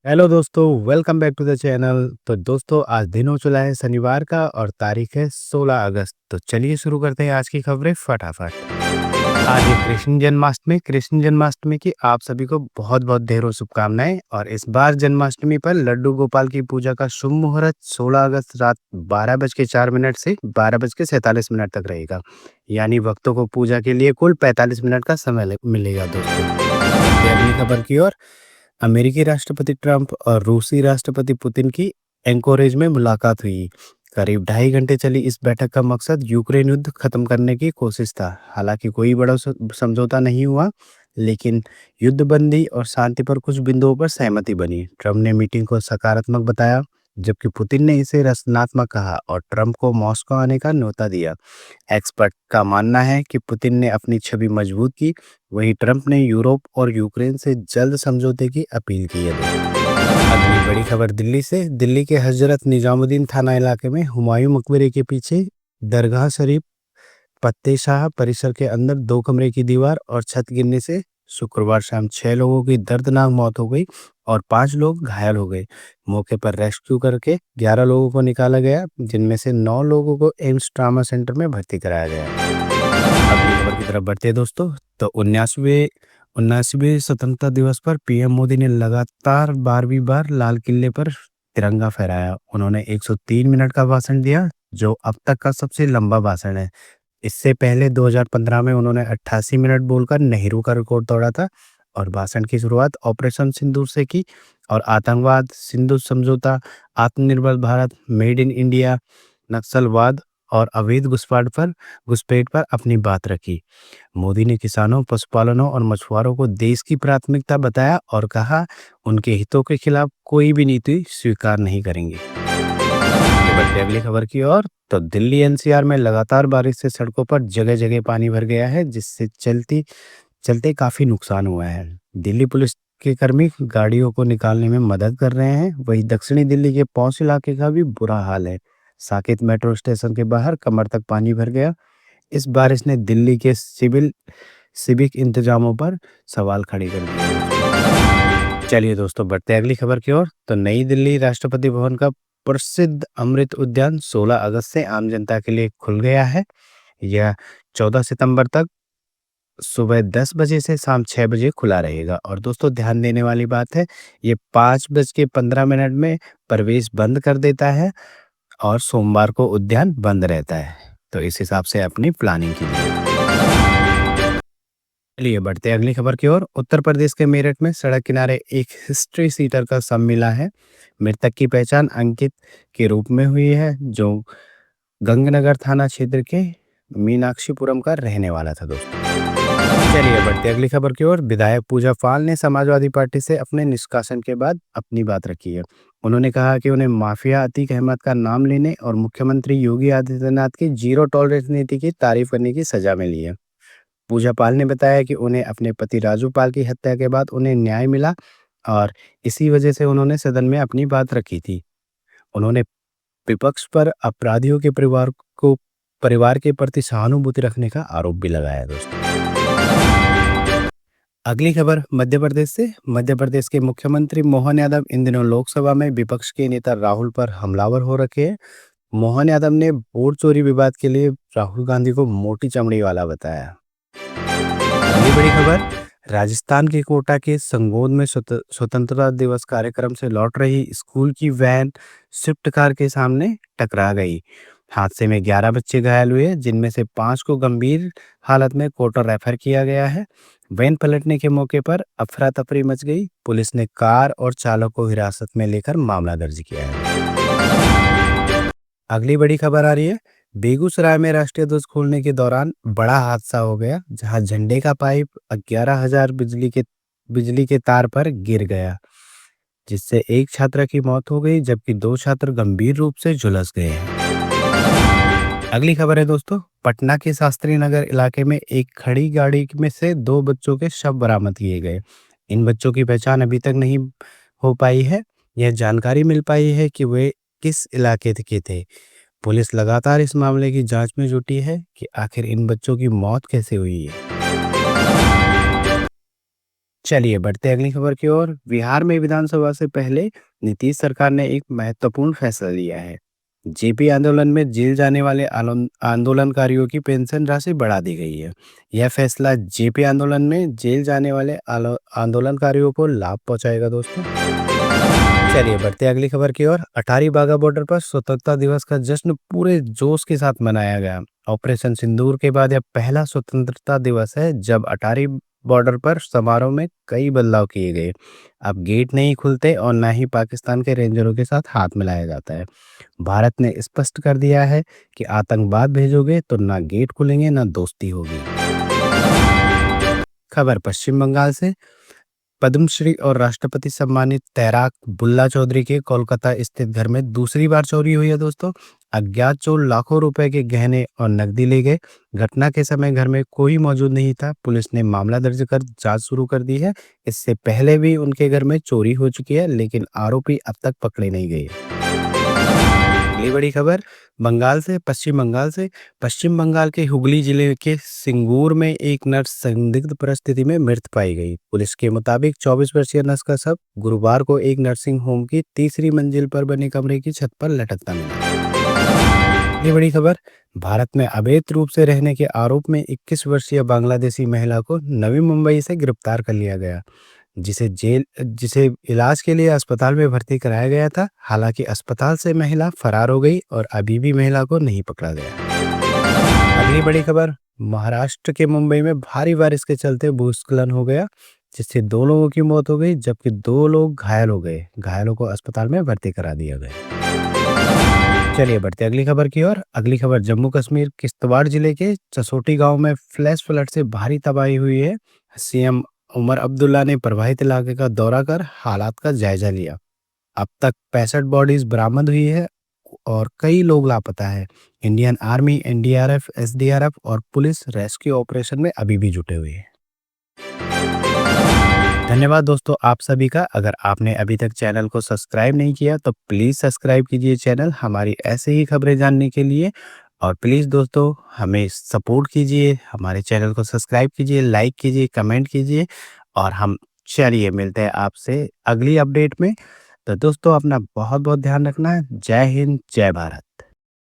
Hello दोस्तों, welcome back to the channel. तो दोस्तों, आज दिन हो चला है शनिवार का और तारीख है 16 अगस्त। तो चलिए शुरू करते हैं आज की खबरें फटाफट। आज है कृष्ण जन्माष्टमी की आप सभी को बहुत बहुत ढेरों शुभकामनाएं। और इस बार जन्माष्टमी पर लड्डू गोपाल की पूजा का शुभ मुहूर्त 16 अगस्त रात 12:04 से 12:47 तक रहेगा। यानी भक्तों को पूजा के लिए कुल 45 मिनट का समय मिलेगा दोस्तों। बढ़ते हैं अगली खबर की ओर। अमेरिकी राष्ट्रपति ट्रंप और रूसी राष्ट्रपति पुतिन की एंकोरेज में मुलाकात हुई। करीब 2.5 घंटे चली इस बैठक का मकसद यूक्रेन युद्ध खत्म करने की कोशिश था। हालांकि कोई बड़ा समझौता नहीं हुआ, लेकिन युद्ध बंदी और शांति पर कुछ बिंदुओं पर सहमति बनी। ट्रंप ने मीटिंग को सकारात्मक बताया, जबकि पुतिन ने इसे रचनात्मक कहा और ट्रंप को मॉस्को आने का न्योता दिया। एक्सपर्ट का मानना है कि पुतिन ने अपनी छवि मजबूत की, वहीं ट्रंप ने यूरोप और यूक्रेन से जल्द समझौते की अपील की है दोस्तों। अगली बड़ी खबर दिल्ली से। दिल्ली के हजरत निजामुद्दीन थाना इलाके में हुमायूं मकबरे के पीछे दरगाह शरीफ पत्ते शाह परिसर के अंदर 2 कमरे की दीवार और छत गिरने से शुक्रवार शाम 6 लोगों की दर्दनाक मौत हो गई और 5 लोग घायल हो गए। मौके पर रेस्क्यू करके 11 लोगों को निकाला गया, जिनमें से 9 लोगों को एम्स ट्रामा सेंटर में भर्ती कराया गया। अगली खबर की तरफ बढ़ते हैं दोस्तों। तो 79वें स्वतंत्रता दिवस पर पीएम मोदी ने लगातार 12वीं बार लाल किले पर तिरंगा फहराया। उन्होंने 103 मिनट का भाषण दिया, जो अब तक का सबसे लंबा भाषण है। इससे पहले 2015 में उन्होंने 88 मिनट बोलकर नेहरू का रिकॉर्ड तोड़ा था और भाषण की शुरुआत ऑपरेशन सिंदूर से की और आतंकवाद, सिंधु समझौता, आत्मनिर्भर भारत, मेड इन इंडिया, नक्सलवाद और अवैध घुसपैठ पर अपनी बात रखी। मोदी ने किसानों, पशुपालनों और मछुआरों को देश की प्राथमिकता बताया और कहा, उनके हितों के खिलाफ कोई भी नीति स्वीकार नहीं करेंगे। आगे बढ़ते हैं अगली खबर की ओर। तो दिल्ली एनसीआर में लगातार बारिश से सड़कों पर जगह जगह पानी भर गया है, जिससे चलते काफी नुकसान हुआ है। दिल्ली पुलिस के कर्मी गाड़ियों को निकालने में मदद कर रहे हैं। वहीं दक्षिणी दिल्ली के पौंछ इलाके का भी बुरा हाल है। साकेत मेट्रो स्टेशन के बाहर कमर तक पानी भर गया। इस बारिश ने दिल्ली के सिविक इंतजामों पर सवाल खड़े कर दिए। चलिए दोस्तों, बढ़ते हैं अगली खबर की ओर। तो नई दिल्ली राष्ट्रपति भवन का प्रसिद्ध अमृत उद्यान 16 अगस्त से आम जनता के लिए खुल गया है। यह 14 सितंबर तक सुबह 10 बजे से शाम 6 बजे खुला रहेगा। और दोस्तों, ध्यान देने वाली बात है, ये 5:15 में प्रवेश बंद कर देता है और सोमवार को उद्यान बंद रहता है। तो इस हिसाब से अपनी प्लानिंग कीजिए। चलिए बढ़ते हैं अगली खबर की ओर। उत्तर प्रदेश के मेरठ में सड़क किनारे एक हिस्ट्री सीटर का शव मिला है। मृतक की पहचान अंकित के रूप में हुई है, जो गंगनगर थाना क्षेत्र के मीनाक्षीपुरम का रहने वाला था दोस्तों। चलिए बढ़ते हैं अगली खबर की ओर। विधायक पूजा पाल ने समाजवादी पार्टी से अपने निष्कासन के बाद अपनी बात रखी है। उन्होंने कहा कि उन्हें माफिया अतीक अहमद का नाम लेने और मुख्यमंत्री योगी आदित्यनाथ की जीरो टॉलरेंस नीति की तारीफ करने की सजा मिली है। पूजा पाल ने बताया कि उन्हें अपने पति राजू पाल की हत्या के बाद उन्हें न्याय मिला और इसी वजह से उन्होंने सदन में अपनी बात रखी थी। उन्होंने विपक्ष पर अपराधियों के परिवार के प्रति सहानुभूति रखने का आरोप भी लगाया दोस्तों। अगली खबर मध्य प्रदेश से। मध्य प्रदेश के मुख्यमंत्री मोहन यादव इन दिनों लोकसभा में विपक्ष के नेता राहुल पर हमलावर हो रखे हैं। मोहन यादव ने वोट चोरी विवाद के लिए राहुल गांधी को मोटी चमड़ी वाला बताया। अगली बड़ी खबर, राजस्थान के कोटा के संगोद में स्वतंत्रता दिवस कार्यक्रम से लौट रही स्कूल की वैन स्विफ्ट कार के सामने टकरा गई। हादसे में 11 बच्चे घायल हुए, जिनमें से 5 को गंभीर हालत में कोटा रेफर किया गया है। वैन पलटने के मौके पर अफरा तफरी मच गई। पुलिस ने कार और चालक को हिरासत में लेकर मामला दर्ज किया है। अगली बड़ी खबर आ रही है। बेगूसराय में राष्ट्रीय ध्वज खोलने के दौरान बड़ा हादसा हो गया, जहां झंडे का पाइप 11,000 बिजली के तार पर गिर गया, जिससे एक छात्रा की मौत हो गई, जबकि 2 छात्र गंभीर रूप से झुलस गए हैं। अगली खबर है दोस्तों। पटना के शास्त्री नगर इलाके में एक खड़ी गाड़ी में से 2 बच्चों के शव बरामद किए गए। इन बच्चों की पहचान अभी तक नहीं हो पाई है। यह जानकारी मिल पाई है कि वे किस इलाके के थे। पुलिस लगातार इस मामले की जांच में जुटी है कि आखिर इन बच्चों की मौत कैसे हुई है। चलिए बढ़ते हैं अगली खबर की ओर। बिहार में विधानसभा से पहले नीतीश सरकार ने एक महत्वपूर्ण फैसला लिया है। जेपी आंदोलन में जेल जाने वाले आंदोलनकारियों की पेंशन राशि बढ़ा दी गई है। यह फैसला जेपी आंदोलन में जेल जाने वाले आंदोलनकारियों को लाभ पहुंचाएगा दोस्तों। चलिए बढ़ते हैं अगली खबर की ओर। अटारी वाघा बॉर्डर पर स्वतंत्रता दिवस का जश्न पूरे जोश के साथ मनाया गया। ऑपरेशन सिंदूर के बाद यह पहला स्वतंत्रता दिवस है जब अटारी बॉर्डर पर समारोह में कई बदलाव किए गए। अब गेट नहीं खुलते और न ही पाकिस्तान के रेंजरों के साथ हाथ मिलाया जाता है। भारत ने स्पष्ट कर दिया है कि आतंकवाद भेजोगे तो ना गेट खुलेंगे ना दोस्ती होगी। खबर पश्चिम बंगाल से। पद्मश्री और राष्ट्रपति सम्मानित तैराक बुल्ला चौधरी के कोलकाता स्थित घर में दूसरी बार चोरी हुई है दोस्तों। अज्ञात चोर लाखों रुपए के गहने और नकदी ले गए। घटना के समय घर में कोई मौजूद नहीं था। पुलिस ने मामला दर्ज कर जांच शुरू कर दी है। इससे पहले भी उनके घर में चोरी हो चुकी है लेकिन आरोपी अब तक पकड़े नहीं गए। अगली बड़ी खबर बंगाल से। पश्चिम बंगाल के हुगली जिले के सिंगूर में एक नर्स संदिग्ध परिस्थिति में मृत पाई गई। पुलिस के मुताबिक 24 वर्षीय नर्स का शव गुरुवार को एक नर्सिंग होम की तीसरी मंजिल पर बने कमरे की छत पर लटकता मिला। ये बड़ी खबर भारत में अवैध रूप से रहने के आरोप में 21 वर्षीय बांग्लादेशी महिला को नवी मुंबई से गिरफ्तार कर लिया गया, जिसे इलाज के लिए अस्पताल में भर्ती कराया गया था। हालांकि अस्पताल से महिला फरार हो गई और अभी भी महिला को नहीं पकड़ा गया। अगली बड़ी खबर महाराष्ट्र के मुंबई में भारी बारिश के चलते भूस्खलन हो गया, जिससे 2 लोगों की मौत हो गई जबकि 2 लोग घायल हो गए। घायलों को अस्पताल में भर्ती करा दिया गया। चलिए बढ़ते अगली खबर की ओर। अगली खबर जम्मू कश्मीर किश्तवाड़ जिले के चसोटी गांव में फ्लैश फ्लड से भारी तबाही हुई है। सीएम उमर अब्दुल्ला ने प्रभावित इलाके का दौरा कर हालात का जायजा लिया। अब तक 65 बॉडीज बरामद हुई है और कई लोग लापता है। इंडियन आर्मी, एनडीआरएफ, एसडीआरएफ और पुलिस रेस्क्यू ऑपरेशन में अभी भी जुटे हुए हैं। धन्यवाद दोस्तों आप सभी का। अगर आपने अभी तक चैनल को सब्सक्राइब नहीं किया तो प्लीज़ सब्सक्राइब कीजिए चैनल हमारी ऐसे ही खबरें जानने के लिए। और प्लीज़ दोस्तों हमें सपोर्ट कीजिए, हमारे चैनल को सब्सक्राइब कीजिए, लाइक कीजिए, कमेंट कीजिए। और हम चलिए मिलते हैं आपसे अगली अपडेट में। तो दोस्तों अपना बहुत बहुत ध्यान रखना है। जय हिंद, जय भारत।